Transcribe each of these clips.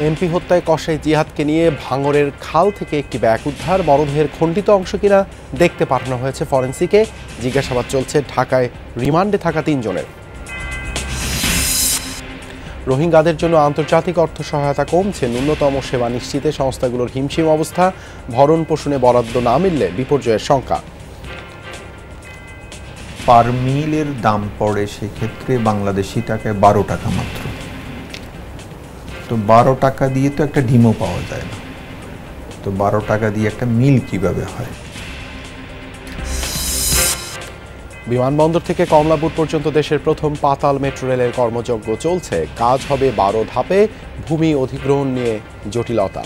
MP হত্যায় কসাই জিহাদকে নিয়ে ভাঙড়ের খাল থেকে একটি ব্যাগ উদ্ধার, মরদেহের খণ্ডিত অংশ কিনা দেখতে পাঠানো হয়েছে ফরেন্সিকে। জিজ্ঞাসাবাদ চলছে ঢাকায় রিমান্ডে থাকা ৩ জনের। রোহিঙ্গাদের জন্য আন্তর্জাতিক অর্থ সহায়তা কমছে, ন্যূনতম সেবা নিশ্চিতে সংস্থাগুলোর হিমশিম অবস্থা, ভরণ পোষণে বরাদ্দ না মিললে বিপর্যয়ের শঙ্কা। পার মিলের দাম পড়ে সেক্ষেত্রে বাংলাদেশি টাকায় 12 টাকা মাত্র। তো 12 টাকা দিয়ে তো একটা ডিমও পাওয়া যায় না, তো 12 টাকা দিয়ে একটা মিল কিভাবে হয়? বিমানবন্দর থেকে কমলাপুর পর্যন্ত দেশের প্রথম পাতাল মেট্রো রেলের কর্মযজ্ঞ চলছে। কাজ হবে 12 ধাপে, ভূমি অধিগ্রহণ নিয়ে জটিলতা।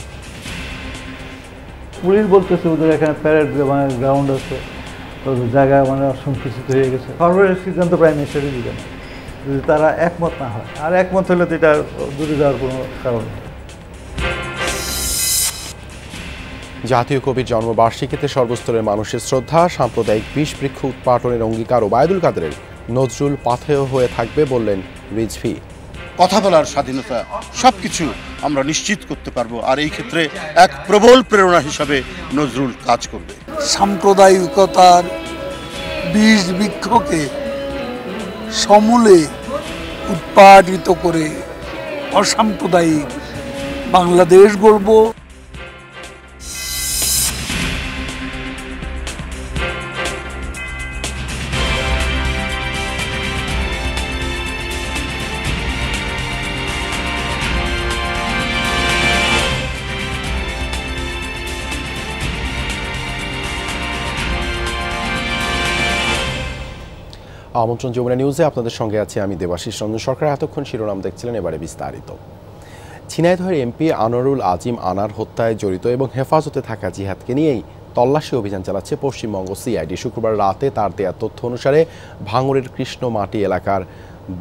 পুলিশ বলতেছে ওদের এখানে প্যারেড গ্রাউন্ড আছে, ওদের জায়গা সংকুচিত হয়ে গেছে। সর্বশেষ সিদ্ধান্ত প্রাইম মিনিস্টারই দিবেন যদি তারা একমত না হয়, আর একমত হলে তো এটা দূরে যাওয়ার কোনো কারণ নেই। জাতীয় কবির জন্মবার্ষিকীতে সর্বস্তরের মানুষের শ্রদ্ধা, সাম্প্রদায়িক বিষ বৃক্ষ উৎপাটনের অঙ্গীকার ওবায়দুল কাদেরের। নজরুল পাথেয় হয়ে থাকবে বললেন রিজভী। কথা বলার স্বাধীনতা সবকিছু আমরা নিশ্চিত করতে পারবো, আর এই ক্ষেত্রে এক প্রবল প্রেরণা হিসাবে নজরুল কাজ করবে। সাম্প্রদায়িকতার বিষ বৃক্ষকে সমূলে উৎপাদিত করে অসাম্প্রদায়িক বাংলাদেশ গড়ব। আমন্ত্রণ যমুনা নিউজে আপনাদের সঙ্গে আছে আমি দেবাশিস রঞ্জন সরকার। এতক্ষণ শিরোনাম দেখছিলেন, এবারে বিস্তারিত। ঝিনাইদহের এমপি আনোয়ারুল আজিম আনার হত্যায় জড়িত এবং হেফাজতে থাকা জিহাদকে নিয়েই তল্লাশি অভিযান চালাচ্ছে পশ্চিমবঙ্গ সিআইডি। শুক্রবার রাতে তার দেয়া তথ্য অনুসারে ভাঙড়ের কৃষ্ণমাটি এলাকার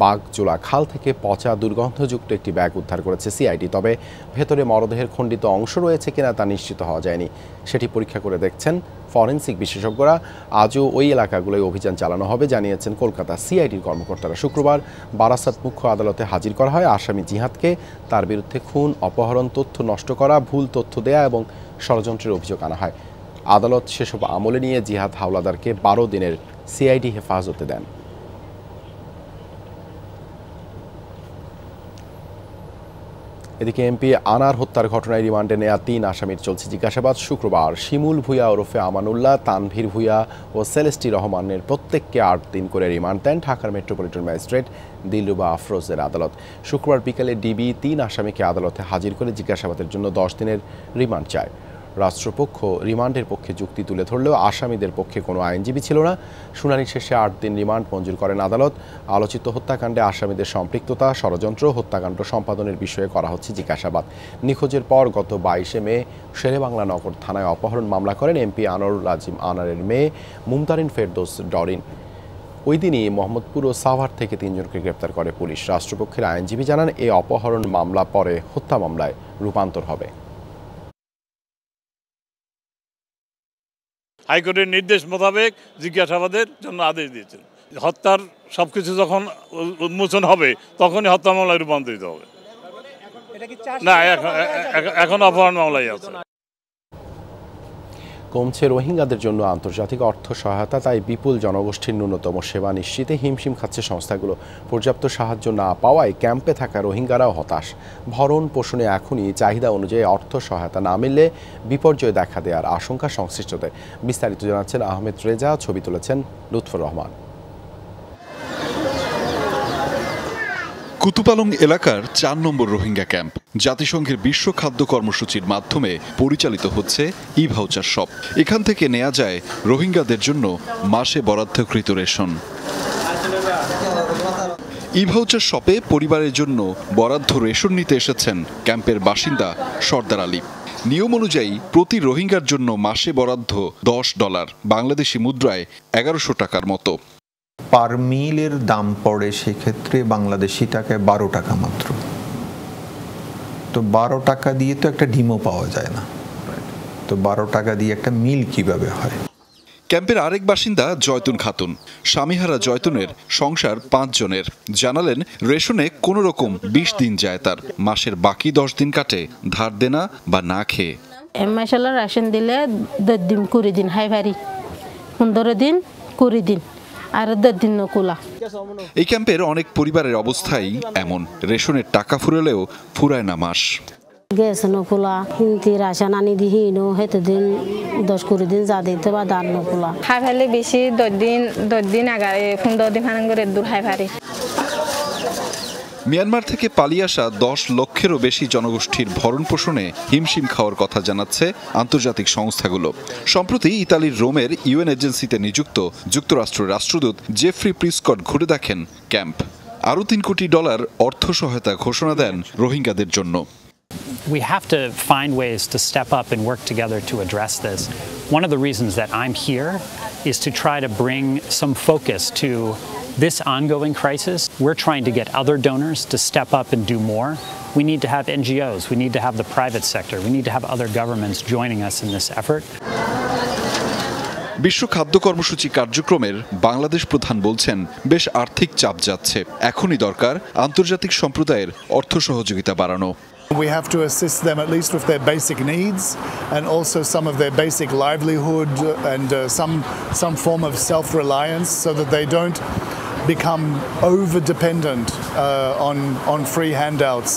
বাগজোলা খাল থেকে পচা দুর্গন্ধযুক্ত একটি ব্যাগ উদ্ধার করেছে সিআইডি। তবে ভেতরে মরদেহের খণ্ডিত অংশ রয়েছে কিনা তা নিশ্চিত হওয়া যায়নি, সেটি পরীক্ষা করে দেখছেন ফরেনসিক বিশেষজ্ঞরা। আজও ওই এলাকাগুলোয় অভিযান চালানো হবে জানিয়েছেন কলকাতা সিআইডির কর্মকর্তারা। শুক্রবার বারাসাত মুখ্য আদালতে হাজির করা হয় আসামি জিহাদকে। তার বিরুদ্ধে খুন, অপহরণ, তথ্য নষ্ট করা, ভুল তথ্য দেয়া এবং ষড়যন্ত্রের অভিযোগ আনা হয়। আদালত সেসব আমলে নিয়ে জিহাদ হাওলাদারকে 12 দিনের সিআইডি হেফাজতে দেন। এদিকে এমপি আনার হত্যার ঘটনায় রিমান্ডে নেয়া 3 আসামির চলছে জিজ্ঞাসাবাদ। শুক্রবার শিমুল ভূঁইয়া ওরফে আমানুল্লাহ, তানভীর ভূঁইয়া ও সেলেস্টি রহমানের প্রত্যেককে 8 দিন করে রিমান্ড দেন ঢাকার মেট্রোপলিটন ম্যাজিস্ট্রেট দিলরুবা আফরোজের আদালত। শুক্রবার বিকেলে ডিবি 3 আসামিকে আদালতে হাজির করে জিজ্ঞাসাবাদের জন্য 10 দিনের রিমান্ড চায়। রাষ্ট্রপক্ষ রিমান্ডের পক্ষে যুক্তি তুলে ধরলেও আসামিদের পক্ষে কোনো আইনজীবী ছিল না। শুনানি শেষে 8 দিন রিমান্ড মঞ্জুর করেন আদালত। আলোচিত হত্যাকাণ্ডে আসামিদের সম্পৃক্ততা, ষড়যন্ত্র, হত্যাকাণ্ড সম্পাদনের বিষয়ে করা হচ্ছে জিজ্ঞাসাবাদ। নিখোঁজের পর গত 22 মে শেরেবাংলা নগর থানায় অপহরণ মামলা করেন এমপি আনোয়ারুল আজিম আনারের মেয়ে মুমতারিন ফেরদৌস ডরিন। ওই দিনই মোহাম্মদপুর ও সাভার থেকে 3 জনকে গ্রেপ্তার করে পুলিশ। রাষ্ট্রপক্ষের আইনজীবী জানান, এই অপহরণ মামলা পরে হত্যা মামলায় রূপান্তর হবে। হাইকোর্টের নির্দেশ মোতাবেক জিজ্ঞাসাবাদের জন্য আদেশ দিয়েছেন। হত্যার সবকিছু যখন উন্মোচন হবে তখনই হত্যা মামলায় রূপান্তরিত হবে। না, এখন অপহরণ মামলাই আছে। কমছে রোহিঙ্গাদের জন্য আন্তর্জাতিক অর্থ সহায়তা, তাই বিপুল জনগোষ্ঠীর ন্যূনতম সেবা নিশ্চিতে হিমশিম খাচ্ছে সংস্থাগুলো। পর্যাপ্ত সাহায্য না পাওয়ায় ক্যাম্পে থাকা রোহিঙ্গারাও হতাশ। ভরণ পোষণে এখনই চাহিদা অনুযায়ী অর্থ সহায়তা না মিললে বিপর্যয় দেখা দেওয়ার আশঙ্কা সংশ্লিষ্টদের। বিস্তারিত জানাচ্ছেন আহমেদ রেজা, ছবি তুলেছেন লুৎফর রহমান। কুতুপালং এলাকার 4 নম্বর রোহিঙ্গা ক্যাম্প জাতিসংঘের বিশ্ব খাদ্য কর্মসূচির মাধ্যমে পরিচালিত হচ্ছে ই-ভাউচার শপ। এখান থেকে নেওয়া যায় রোহিঙ্গাদের জন্য মাসে বরাদ্দকৃত রেশন। ই-ভাউচার শপে পরিবারের জন্য বরাদ্দ রেশন নিতে এসেছেন ক্যাম্পের বাসিন্দা সর্দার আলী। নিয়ম অনুযায়ী প্রতি রোহিঙ্গার জন্য মাসে বরাদ্দ $10, বাংলাদেশি মুদ্রায় 1100 টাকার মতো। পার মিলের দাম পড়ে সেক্ষেত্রে বাংলাদেশি টাকায় 12 টাকা মাত্র। তো 12 টাকা দিয়ে তো একটা ডিমও পাওয়া যায় না, তো 12 টাকা দিয়ে একটা মিল কিভাবে হয়? ক্যাম্পের আরেক বাসিন্দা জয়তুন খাতুন। স্বামীহারা জয়তুনের সংসার 5 জনের। জানালেন রেশনে কোনো রকম 20 দিন যায় তার, মাসের বাকি 10 দিন কাটে ধার দেনা বা না খেয়ে। মাসাল্লাহ রেশন দিলে 10 দিন 20 দিন হাই ভারি, 15 দিন 20 দিন আর 10 দিন নকুলা। এই ক্যাম্পের অনেক পরিবারের অবস্থাই এমন, রেশনের টাকা ফুরালেও ফুরায় না মাস। গ্যাস নকুলা হিন্দি রাশন আনি দিহিন হেতে দিন 10-20 দিন যা দিতে বা দান নকুলা হাই ভারি বেশি 10 দিন আগারে 15 দিন হান করে দূর হাই ভারি। মিয়ানমার থেকে পালিয়ে আসা 10 লক্ষেরও বেশি জনগোষ্ঠীর ভরণ পোষণে হিমশিম খাওয়ার কথা জানাচ্ছে আন্তর্জাতিক সংস্থাগুলো। সম্প্রতি ইতালির রোমের ইউএন এজেন্সিতে নিযুক্ত যুক্তরাষ্ট্রের রাষ্ট্রদূত জেফ্রি প্রিস্কট ঘুরে দেখেন ক্যাম্প। আরও $3 কোটি অর্থ সহায়তা ঘোষণা দেন রোহিঙ্গাদের জন্য। We have to find ways to step up and work together to address this. One of the reasons that I'm here is to try to bring some focus to this ongoing crisis. We're trying to get other donors to step up and do more. We need to have NGOs, we need to have the private sector, we need to have other governments joining us in this effort. বিশ্ব খাদ্য কর্মসূচি কার্যক্রমের বাংলাদেশ প্রধান বলছেন বেশ আর্থিক চাপ যাচ্ছে, এখনই দরকার আন্তর্জাতিক সম্প্রদায়ের অর্থ সহযোগিতা বাড়ানো। We have to assist them at least with their basic needs and also some of their basic livelihood and some form of self-reliance so that they don't become over-dependent on free handouts.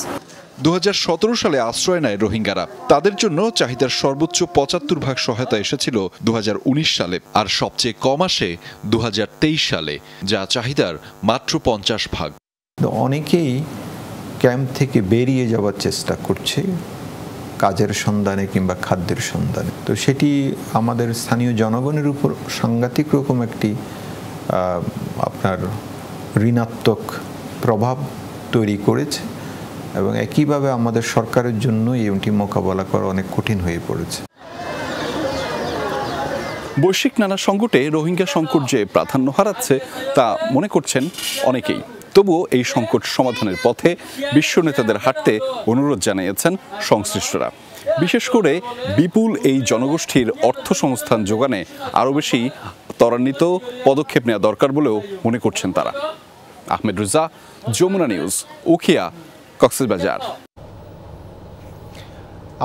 2017 সালে আশ্রয় নেয় রোহিঙ্গারা। তাদের জন্য চাহিদার সর্বোচ্চ 75% সহায়তা এসেছিল 2019 সালে, আর সবচেয়ে কম আসে 2023 সালে, যা চাহিদার মাত্র 50%। অনেকেই ক্যাম্প থেকে বেরিয়ে যাওয়ার চেষ্টা করছে কাজের সন্ধানে কিংবা খাদ্যের সন্ধানে। তো সেটি আমাদের স্থানীয় জনগণের উপর সাংঘাতিক রকম একটি আপনার ঋণাত্মক প্রভাব তৈরি করেছে এবং একইভাবে আমাদের সরকারের জন্য এটি মোকাবেলা করা অনেক কঠিন হয়ে পড়েছে। বৈশ্বিক নানা সংকটে রোহিঙ্গা সংকট যে প্রাধান্য হারাচ্ছে তা মনে করছেন অনেকেই। তবুও এই সংকট সমাধানের পথে বিশ্ব নেতাদের হাঁটতে অনুরোধ জানিয়েছেন সংশ্লিষ্টরা। বিশেষ করে বিপুল এই জনগোষ্ঠীর অর্থ সংস্থান যোগানে আরও বেশি ত্বরান্বিত পদক্ষেপ নেওয়া দরকার বলেও মনে করছেন তারা। আহমেদ রেজা, যমুনা নিউজ, উখিয়া, কক্সবাজার।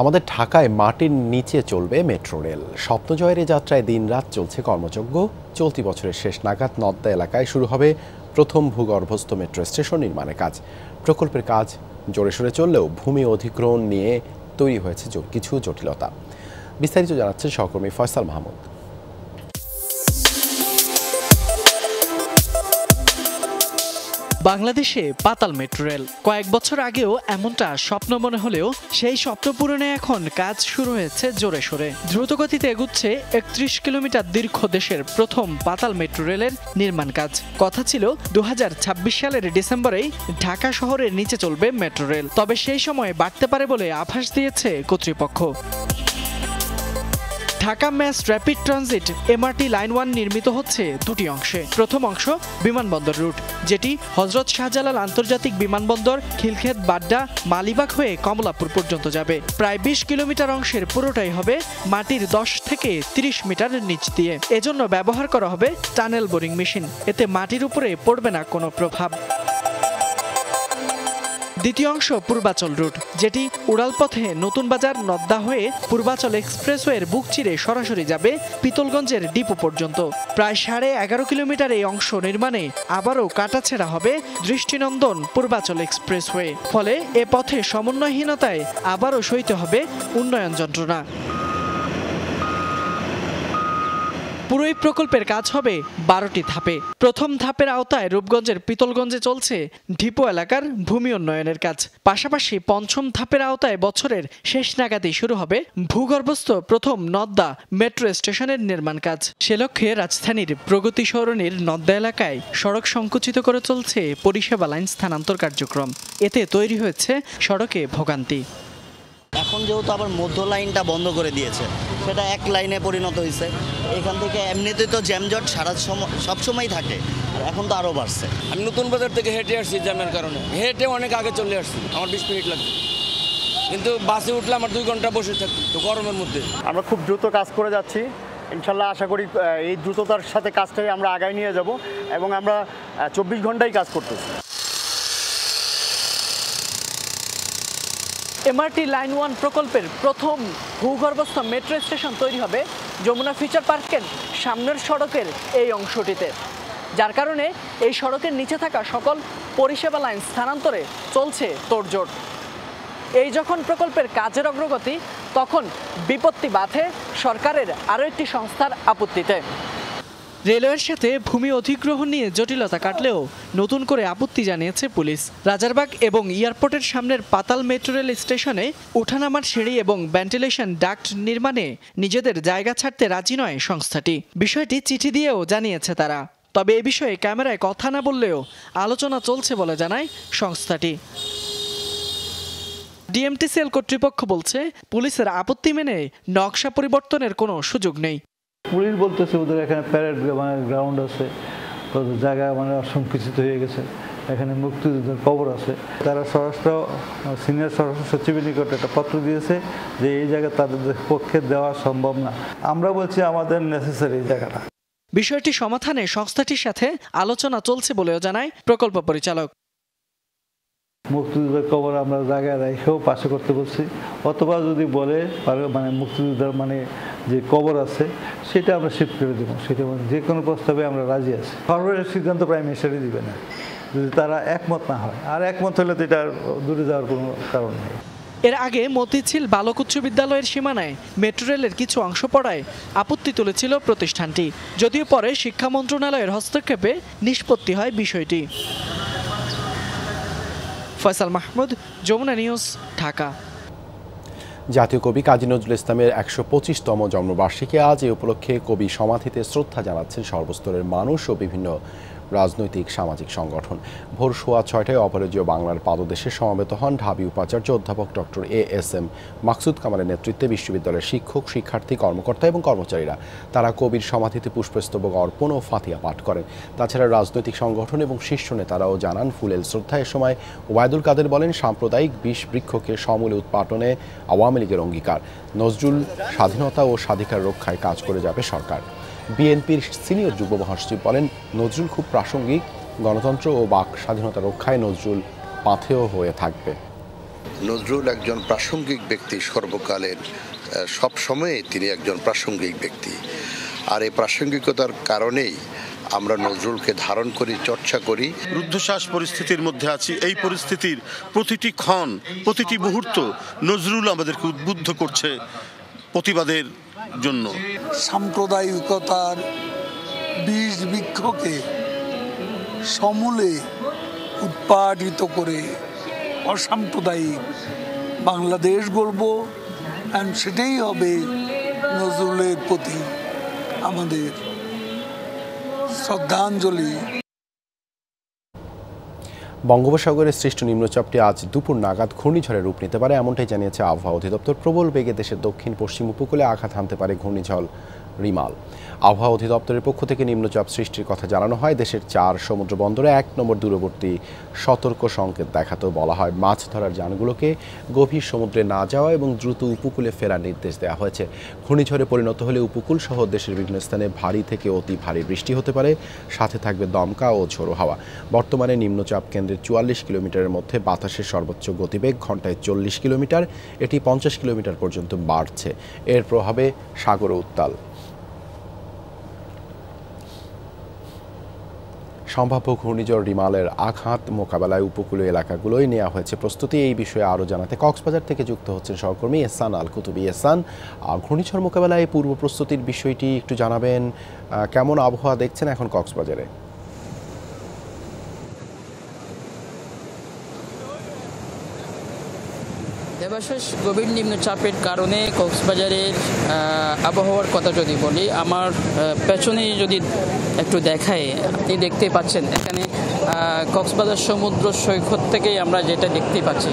আমাদের ঢাকায় মাটির নিচে চলবে মেট্রো রেল। স্বপ্নজয়ের এই যাত্রায় দিনরাত চলছে কর্মযজ্ঞ। চলতি বছরের শেষ নাগাদ নদ্দা এলাকায় শুরু হবে প্রথম ভূগর্ভস্থ মেট্রো স্টেশন নির্মাণের কাজ। প্রকল্পের কাজ জোরে সোরে চললেও ভূমি অধিগ্রহণ নিয়ে তৈরি হয়েছে কিছু জটিলতা। বিস্তারিত জানাচ্ছেন সহকর্মী ফয়সাল মাহমুদ। বাংলাদেশে পাতাল মেট্রো রেল কয়েক বছর আগেও এমনটা স্বপ্ন মনে হলেও সেই স্বপ্ন পূরণে এখন কাজ শুরু হয়েছে জোরে সোরে। দ্রুতগতিতে এগুচ্ছে 31 কিলোমিটার দীর্ঘ দেশের প্রথম পাতাল মেট্রো রেলের নির্মাণ কাজ। কথা ছিল 2026 সালের ডিসেম্বরেই ঢাকা শহরের নিচে চলবে মেট্রো রেল, তবে সেই সময় বাড়তে পারে বলে আভাস দিয়েছে কর্তৃপক্ষ। Dhaka mass rapid transit MRT line 1 নির্মিত হচ্ছে দুটি অংশে। প্রথম অংশ বিমানবন্দর রুট, যেটি হযরত শাহজালাল আন্তর্জাতিক বিমানবন্দর, খিলক্ষেত, বাড্ডা, মালিবাগ হয়ে কমলাপুর পর্যন্ত যাবে। প্রায় 20 কিলোমিটার অংশের পুরোটাই হবে মাটির 10 থেকে 30 মিটার নিচ দিয়ে। এজন্য ব্যবহার করা হবে টানেল বোরিং মেশিন, এতে মাটির উপরে পড়বে না কোনো প্রভাব। দ্বিতীয় অংশ পূর্বাচল রুট, যেটি উড়ালপথে নতুন বাজার নদ্দা হয়ে পূর্বাচল এক্সপ্রেসওয়ের বুক চিরে সরাসরি যাবে পিতলগঞ্জের ডিপো পর্যন্ত। প্রায় 11.5 কিলোমিটার এই অংশ নির্মাণে আবারও কাটাছেঁড়া হবে দৃষ্টিনন্দন পূর্বাচল এক্সপ্রেসওয়ে। ফলে এ পথে সমন্বয়হীনতায় আবারও সইতে হবে উন্নয়ন যন্ত্রণা। পুরো এই প্রকল্পের কাজ হবে 12টি ধাপে। প্রথম ধাপের আওতায় রূপগঞ্জের পিতলগঞ্জে চলছে ডিপো এলাকার ভূমি উন্নয়নের কাজ। পাশাপাশি পঞ্চম ধাপের আওতায় বছরের শেষ নাগাদই শুরু হবে ভূগর্ভস্থ প্রথম নদ্দা মেট্রো স্টেশনের নির্মাণ কাজ। সে লক্ষ্যে রাজধানীর প্রগতি সরণির নদ্দা এলাকায় সড়ক সংকুচিত করে চলছে পরিষেবা লাইন স্থানান্তর কার্যক্রম। এতে তৈরি হয়েছে সড়কে ভোগান্তি। এখন যেহেতু আবার মধ্য লাইনটা বন্ধ করে দিয়েছে, সেটা এক লাইনে পরিণত হয়েছে। এখান থেকে এমনিতেই তো জ্যামজট সবসময় থাকে, আর এখন তো আরও বাড়ছে। আমি নতুন বাজার থেকে হেঁটে আসছি জ্যামের কারণে, হেঁটে অনেক আগে চলে আসছি, আমার 20 মিনিট লাগবে, কিন্তু বাসে উঠলে আমার 2 ঘন্টা বসে থাকতো তো গরমের মধ্যে। আমরা খুব দ্রুত কাজ করে যাচ্ছি, ইনশাল্লাহ আশা করি এই দ্রুততার সাথে কাজটাই আমরা আগায় নিয়ে যাব এবং আমরা 24 ঘন্টাই কাজ করতেছি। এমআরটি লাইন 1 প্রকল্পের প্রথম ভূগর্ভস্থ মেট্রো স্টেশন তৈরি হবে যমুনা ফিউচার পার্কের সামনের সড়কের এই অংশটিতে, যার কারণে এই সড়কের নিচে থাকা সকল পরিষেবা লাইন স্থানান্তরে চলছে তোড়জোড়। এই যখন প্রকল্পের কাজের অগ্রগতি, তখন বিপত্তি বাধে সরকারের আরও একটি সংস্থার আপত্তিতে। রেলওয়ের সাথে ভূমি অধিগ্রহণ নিয়ে জটিলতা কাটলেও নতুন করে আপত্তি জানিয়েছে পুলিশ। রাজারবাগ এবং এয়ারপোর্টের সামনের পাতাল মেট্রো রেল স্টেশনে ওঠানামার সিঁড়ি এবং ভেন্টিলেশন ডাক্ট নির্মাণে নিজেদের জায়গা ছাড়তে রাজি নয় সংস্থাটি। বিষয়টি চিঠি দিয়েও জানিয়েছে তারা। তবে এ বিষয়ে ক্যামেরায় কথা না বললেও আলোচনা চলছে বলে জানায় সংস্থাটি। ডিএমটিসিএল কর্তৃপক্ষ বলছে পুলিশের আপত্তি মেনে নকশা পরিবর্তনের কোনো সুযোগ নেই। পুলিশ বলতেছে ওদের এখানে প্যারেড গ্রাউন্ড আছে, ওদের জায়গা সংকুচিত হয়ে গেছে, এখানে মুক্তিযুদ্ধের কবর আছে। তারা সিনিয়র স্বরাষ্ট্র সচিবের নিকট একটা পত্র দিয়েছে যে এই জায়গা তাদের পক্ষে দেওয়া সম্ভব না। আমরা বলছি আমাদের নেসেসারি এই জায়গাটা। বিষয়টি সমাধানে সংস্থাটির সাথে আলোচনা চলছে বলেও জানায় প্রকল্প পরিচালক। মুক্তিযুদ্ধের কবর আমরা জায়গায় রেখেও পাশে করতে বলছি, অথবা যদি বলে মুক্তিযুদ্ধের যে কবর আছে সেটা আমরা শিফট করে দেবো, সেটা যে কোনো প্রস্তাবে আমরা রাজি আছি। সর্বশেষ সিদ্ধান্ত প্রাইম মিনিস্টারই দিবে না যদি তারা একমত না হয়, আর একমত হলে তো এটা দূরে যাওয়ার কোনো কারণ নেই। এর আগে মতিঝিল বালক উচ্চ বিদ্যালয়ের সীমানায় মেট্রো রেলের কিছু অংশ পড়ায় আপত্তি তুলেছিল প্রতিষ্ঠানটি, যদিও পরে শিক্ষা মন্ত্রণালয়ের হস্তক্ষেপে নিষ্পত্তি হয় বিষয়টি। ফয়সাল মাহমুদ, যমুনা নিউজ, ঢাকা। জাতীয় কবি কাজী নজরুল ইসলামের ১২৫তম জন্মবার্ষিকী আজ। এ উপলক্ষে কবি সমাধিতে শ্রদ্ধা জানাচ্ছেন সর্বস্তরের মানুষ ও বিভিন্ন রাজনৈতিক সামাজিক সংগঠন। ভোর 6:15টায় অপরাজেয় বাংলার পাদদেশে সমবেত হন ঢাবি উপাচার্য অধ্যাপক ডক্টর এএসএম মাকসুদ কামালের নেতৃত্বে বিশ্ববিদ্যালয়ের শিক্ষক, শিক্ষার্থী, কর্মকর্তা এবং কর্মচারীরা। তারা কবির সমাধিতে পুষ্পস্তবক অর্পণ ও ফাতিহা পাঠ করেন। তাছাড়া রাজনৈতিক সংগঠন এবং শীর্ষ নেতারাও জানান ফুলেল শ্রদ্ধা। এ সময় ওবায়দুল কাদের বলেন, সাম্প্রদায়িক বিষ বৃক্ষকে সমূলে উৎপাটনে আওয়ামী লীগের অঙ্গীকার। নজরুল স্বাধীনতা ও স্বাধিকার রক্ষায় কাজ করে যাবে সরকার। বিএনপির সিনিয়র যুগ্ম মহাসচিব বলেন, নজরুল খুব প্রাসঙ্গিক, গণতন্ত্র ও বাক স্বাধীনতা রক্ষায় নজরুল পাথেয় হয়ে থাকবে। নজরুল একজন প্রাসঙ্গিক ব্যক্তি, সর্বকালের সব সময়ে তিনি একজন প্রাসঙ্গিক ব্যক্তি। আর এই প্রাসঙ্গিকতার কারণেই আমরা নজরুলকে ধারণ করি, চর্চা করি। রুদ্ধশ্বাস পরিস্থিতির মধ্যে আছি, এই পরিস্থিতির প্রতিটি ক্ষণ, প্রতিটি মুহূর্ত নজরুল আমাদেরকে উদ্বুদ্ধ করছে প্রতিবাদের জন্য। সাম্প্রদায়িকতার বিষ বৃক্ষকে সমূলে উৎপাটিত করে অসাম্প্রদায়িক বাংলাদেশ গড়ব, সেটাই হবে নজরুলের প্রতি আমাদের শ্রদ্ধাঞ্জলি। বঙ্গোপসাগরের সৃষ্ট নিম্নচাপটি আজ দুপুর নাগাদ ঘূর্ণিঝড়ের রূপ নিতে পারে, এমনটাই জানিয়েছে আবহাওয়া অধিদপ্তর। প্রবল বেগে দেশের দক্ষিণ পশ্চিম উপকূলে আঘাত হানতে পারে ঘূর্ণিঝড় রিমাল। আবহাওয়া অধিদপ্তরের পক্ষ থেকে নিম্নচাপ সৃষ্টির কথা জানানো হয়। দেশের 4 সমুদ্র বন্দরে 1 নম্বর দূরবর্তী সতর্ক সংকেত দেখাতেও বলা হয়। মাছ ধরার যানগুলোকে গভীর সমুদ্রে না যাওয়া এবং দ্রুত উপকূলে ফেরার নির্দেশ দেওয়া হয়েছে। ঘূর্ণিঝড়ে পরিণত হলে উপকূল সহ দেশের বিভিন্ন স্থানে ভারী থেকে অতি ভারী বৃষ্টি হতে পারে, সাথে থাকবে দমকা ও ঝোড়ো হাওয়া। বর্তমানে নিম্নচাপ কেন্দ্রের 44 কিলোমিটারের মধ্যে বাতাসের সর্বোচ্চ গতিবেগ ঘন্টায় 40 কিলোমিটার, এটি 50 কিলোমিটার পর্যন্ত বাড়ছে। এর প্রভাবে সাগর উত্তাল। সম্ভাব্য ঘূর্ণিঝড় রিমালের আঘাত মোকাবেলায় উপকূলীয় এলাকাগুলোই নেওয়া হয়েছে প্রস্তুতি। এই বিষয়ে আরও জানাতে কক্সবাজার থেকে যুক্ত হচ্ছেন সহকর্মী এহসান আল কুতুবী। এহসান, ঘূর্ণিঝড় মোকাবেলায় পূর্ব প্রস্তুতির বিষয়টি একটু জানাবেন, কেমন আবহাওয়া দেখছেন এখন কক্সবাজারে? দেবাশিস, গভীর নিম্নচাপের কারণে কক্সবাজারের আবহাওয়ার কথা যদি বলি, আমার পেছনে যদি একটু দেখায়, আপনি দেখতে পাচ্ছেন এখানে কক্সবাজার সমুদ্র সৈকত থেকেই আমরা যেটা দেখতে পাচ্ছি।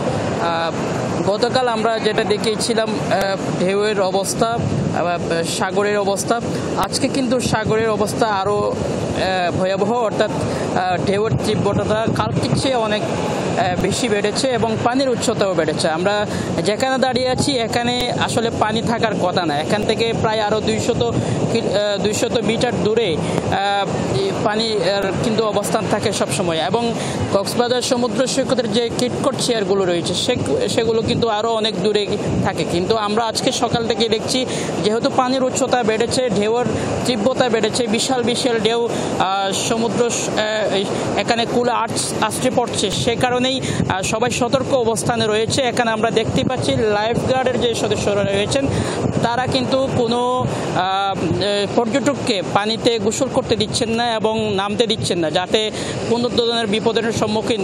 গতকাল আমরা যেটা দেখেছিলাম ঢেউয়ের অবস্থা, সাগরের অবস্থা, আজকে কিন্তু সাগরের অবস্থা আরও ভয়াবহ, অর্থাৎ ঢেউয়ের তীব্রতা কালকের চেয়ে অনেক বেশি বেড়েছে এবং পানির উচ্চতাও বেড়েছে। আমরা যেখানে দাঁড়িয়ে আছি এখানে আসলে পানি থাকার কথা না, এখান থেকে প্রায় আরও 200 মিটার দূরে পানি কিন্তু অবস্থান থাকে সবসময়। এবং কক্সবাজার সমুদ্র সৈকতের যে কিটকট চেয়ারগুলো রয়েছে সেগুলো কিন্তু আরও অনেক দূরে থাকে। কিন্তু আমরা আজকে সকাল থেকে দেখছি যেহেতু পানির উচ্চতা বেড়েছে, ঢেউয়ের তীব্রতা বেড়েছে, বিশাল বিশাল ঢেউ সমুদ্র এখানে কুলে আসতে পড়ছে, সে কারণেই সবাই সতর্ক অবস্থানে রয়েছে। এখানে আমরা দেখতে পাচ্ছি লাইফ গার্ডের যে সদস্যরা রয়েছেন তারা কিন্তু কোনো পর্যটককে পানিতে গোসল করতে দিচ্ছেন না এবং নামতে দিচ্ছেন না, যাতে কোনো ধরনের বিপদের সম্মুখীন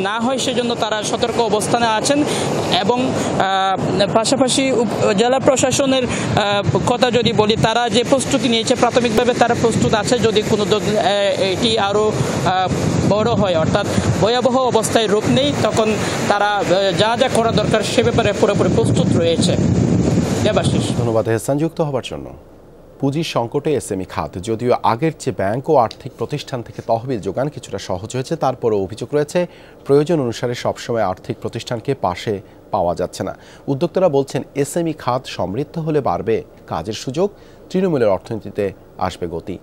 না হয় সেজন্য তারা সতর্ক অবস্থানে আছেন। এবং পাশাপাশি জেলা প্রশাসনের কথা যদি বলি, তারা যে প্রস্তুতি নিয়েছে প্রাথমিকভাবে তারা প্রস্তুত আছে যদি কোনো এটি আরও বড় হয়, অর্থাৎ ভয়াবহ অবস্থায় রূপ নেই, তখন তারা যা যা করা দরকার সে ব্যাপারে পুরোপুরি প্রস্তুত রয়েছে। ধন্যবাদ এহসান যুক্ত হবার জন্য। পুঁজির সংকটে এসএমই খাত যদিও আগের চেয়ে ব্যাংক ও আর্থিক প্রতিষ্ঠান থেকে তহবিল যোগান কিছুটা সহজ হয়েছে, তারপরও অভিযোগ রয়েছে প্রয়োজন অনুসারে সবসময় আর্থিক প্রতিষ্ঠানকে পাশে পাওয়া যাচ্ছে না। উদ্যোক্তারা বলছেন এসএমই খাত সমৃদ্ধ হলে বাড়বে কাজের সুযোগ, তৃণমূলের অর্থনীতিতে আসবে গতি।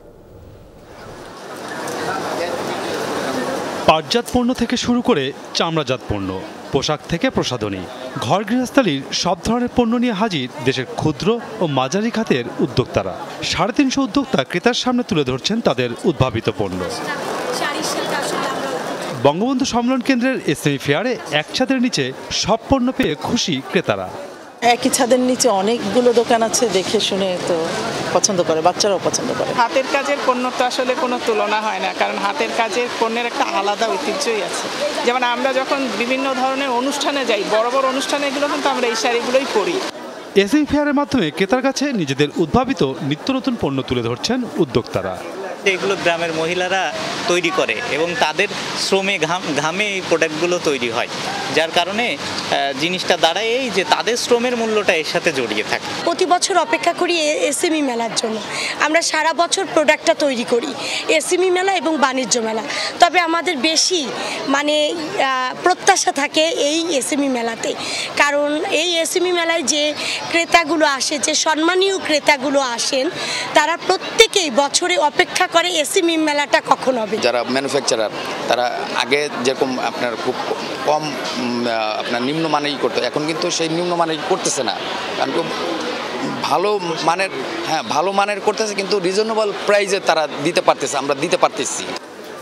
পাটজাত পণ্য থেকে শুরু করে চামড়াজাত পণ্য, পোশাক থেকে প্রসাধনী, ঘর গৃহস্থালির সব ধরনের পণ্য নিয়ে হাজির দেশের ক্ষুদ্র ও মাঝারি খাতের উদ্যোক্তারা। 350 উদ্যোক্তা ক্রেতার সামনে তুলে ধরছেন তাদের উদ্ভাবিত পণ্য। বঙ্গবন্ধু সম্মেলন কেন্দ্রের এসএমই ফেয়ারে এক ছাদের নিচে সব পণ্য পেয়ে খুশি ক্রেতারা। একই ছাদের নিচে অনেকগুলো দোকান আছে, দেখে শুনে তো পছন্দ করে, বাচ্চারাও পছন্দ করে। হাতের কাজের পণ্য তো আসলে কোনো তুলনা হয় না, কারণ হাতের কাজের পণ্যের একটা আলাদা ঐতিহ্যই আছে। যেমন আমরা যখন বিভিন্ন ধরনের অনুষ্ঠানে যাই, বড় বড় অনুষ্ঠানে এগুলো কিন্তু আমরা এই শাড়িগুলোই পরি। এসএমই ফেয়ারের মাধ্যমে ক্রেতার কাছে নিজেদের উদ্ভাবিত নিত্য নতুন পণ্য তুলে ধরছেন উদ্যোক্তারা। এগুলো গ্রামের মহিলারা তৈরি করে এবং তাদের শ্রমে ঘামে এই প্রোডাক্টগুলো তৈরি হয়, যার কারণে জিনিসটা দাঁড়ায় এই যে তাদের শ্রমের মূল্যটা এর সাথে জড়িয়ে থাকে। প্রতি বছর অপেক্ষা করি এসএমই মেলার জন্য। আমরা সারা বছর প্রোডাক্টটা তৈরি করি এসএমই মেলা এবং বাণিজ্য মেলা, তবে আমাদের বেশি প্রত্যাশা থাকে এই এসএমই মেলাতে, কারণ এই এসএমই মেলায় যে ক্রেতাগুলো আসে, যে সম্মানীয় ক্রেতাগুলো আসেন, তারা প্রত্যেকেই বছরে অপেক্ষা করে এসএমই মেলাটা কখন হবে। যারা ম্যানুফ্যাকচারার তারা আগে যেরকম আপনার খুব কম আপনার নিম্নমানেই করতো, এখন কিন্তু সেই নিম্নমানেই করতেছে না, কারণ ভালো মানের করতেছে, কিন্তু রিজনেবল প্রাইসে তারা দিতে পারতেছে, আমরা দিতে পারতেছি।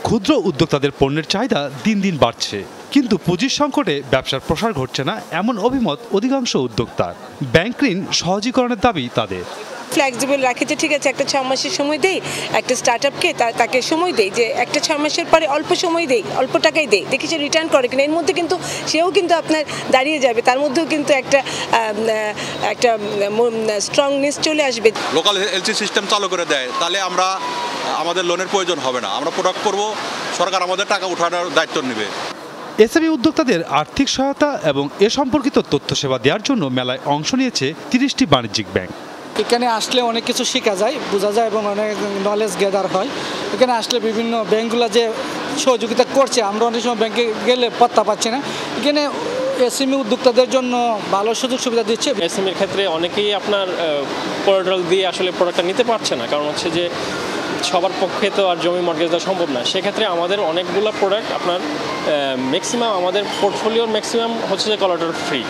ক্ষুদ্র উদ্যোক্তাদের পণ্যের চাহিদা দিন দিন বাড়ছে, কিন্তু পুঁজির সংকটে ব্যবসার প্রসার ঘটছে না এমন অভিমত অধিকাংশ উদ্যোক্তার। ব্যাংক ঋণ সহজীকরণের দাবি তাদের। ফ্লেক্সিবল রাখে যে ঠিক আছে একটা 6 মাসের সময় দেই একটা স্টার্ট আপকে, তাকে সময় দেই যে একটা 6 মাসের পরে অল্প সময় দেই, অল্প টাকাই দেই, দেখি সে রিটার্ন করে কিনা। এর মধ্যে কিন্তু সেও কিন্তু আপনার দাঁড়িয়ে যাবে, তার মধ্যেও কিন্তু একটা স্ট্রংনেস চলে আসবে। লোকাল এলসি সিস্টেম চালু করে দেয়, তাহলে আমাদের লোনের প্রয়োজন হবে না, আমরা প্রোডাক্ট করব, সরকার আমাদের টাকা উঠানোর দায়িত্ব নেবে। এসএমই উদ্যোক্তাদের আর্থিক সহায়তা এবং এ সম্পর্কিত তথ্য সেবা দেওয়ার জন্য মেলায় অংশ নিয়েছে 30টি বাণিজ্যিক ব্যাংক। এখানে আসলে অনেক কিছু শেখা যায়, বোঝা যায় এবং অনেক নলেজ গ্যাদার হয়। এখানে আসলে বিভিন্ন ব্যাংকগুলো যে সহযোগিতা করছে, আমরা অনেক সময় ব্যাংকে গেলে পাত্তা পাচ্ছি না, এখানে এসএমই উদ্যোক্তাদের জন্য ভালো সুযোগ সুবিধা দিচ্ছে। এসএমইর ক্ষেত্রে অনেকেই আপনার পোর্টাল দিয়ে আসলে প্রোডাক্টটা নিতে পারছে না, কারণ হচ্ছে যে সবার পক্ষে তো আর জমি মর্টগেজ দেওয়া সম্ভব না। সেক্ষেত্রে আমাদের অনেকগুলো প্রোডাক্ট আপনার ম্যাক্সিমাম আমাদের পোর্টফোলিওর ম্যাক্সিমাম হচ্ছে যে কোলাটেরাল ফ্রি।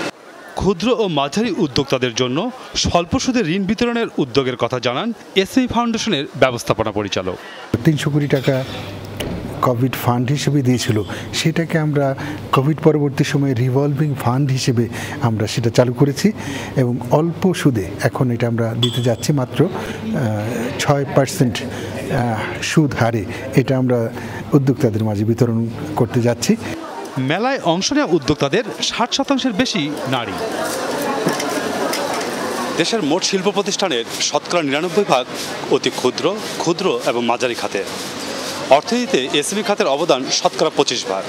ক্ষুদ্র ও মাঝারি উদ্যোক্তাদের জন্য স্বল্প সুদে ঋণ বিতরণের উদ্যোগের কথা জানান এসএমই ফাউন্ডেশনের ব্যবস্থাপনা পরিচালক। 300 কোটি টাকা কোভিড ফান্ড হিসেবে দিয়েছিল, সেটাকে আমরা কোভিড পরবর্তী সময়ে রিভলভিং ফান্ড হিসেবে আমরা সেটা চালু করেছি এবং অল্প সুদে এখন এটা আমরা দিতে যাচ্ছি মাত্র 6% সুদ হারে, এটা আমরা উদ্যোক্তাদের মাঝে বিতরণ করতে যাচ্ছি। মেলায় অংশ নেওয়া উদ্যোক্তাদের 60% বেশি নারী। দেশের মোট শিল্প প্রতিষ্ঠানের শতকরা 99% অতি ক্ষুদ্র এবং মাঝারি খাতে। অর্থনীতিতে এসএমই খাতের অবদান শতকরা 25%।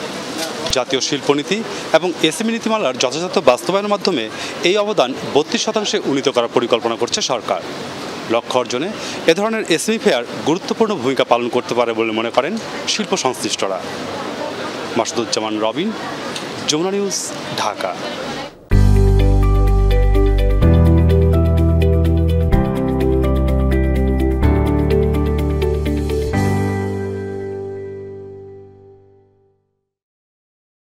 জাতীয় শিল্পনীতি এবং এসএমই নীতিমালার যথাযথ বাস্তবায়নের মাধ্যমে এই অবদান 32% উন্নীত করার পরিকল্পনা করছে সরকার। লক্ষ্য অর্জনে এ ধরনের এসএমই ফেয়ার গুরুত্বপূর্ণ ভূমিকা পালন করতে পারে বলে মনে করেন শিল্প সংশ্লিষ্টরা। মাসুদুজ্জামান রবিন, যমুনা নিউজ, ঢাকা।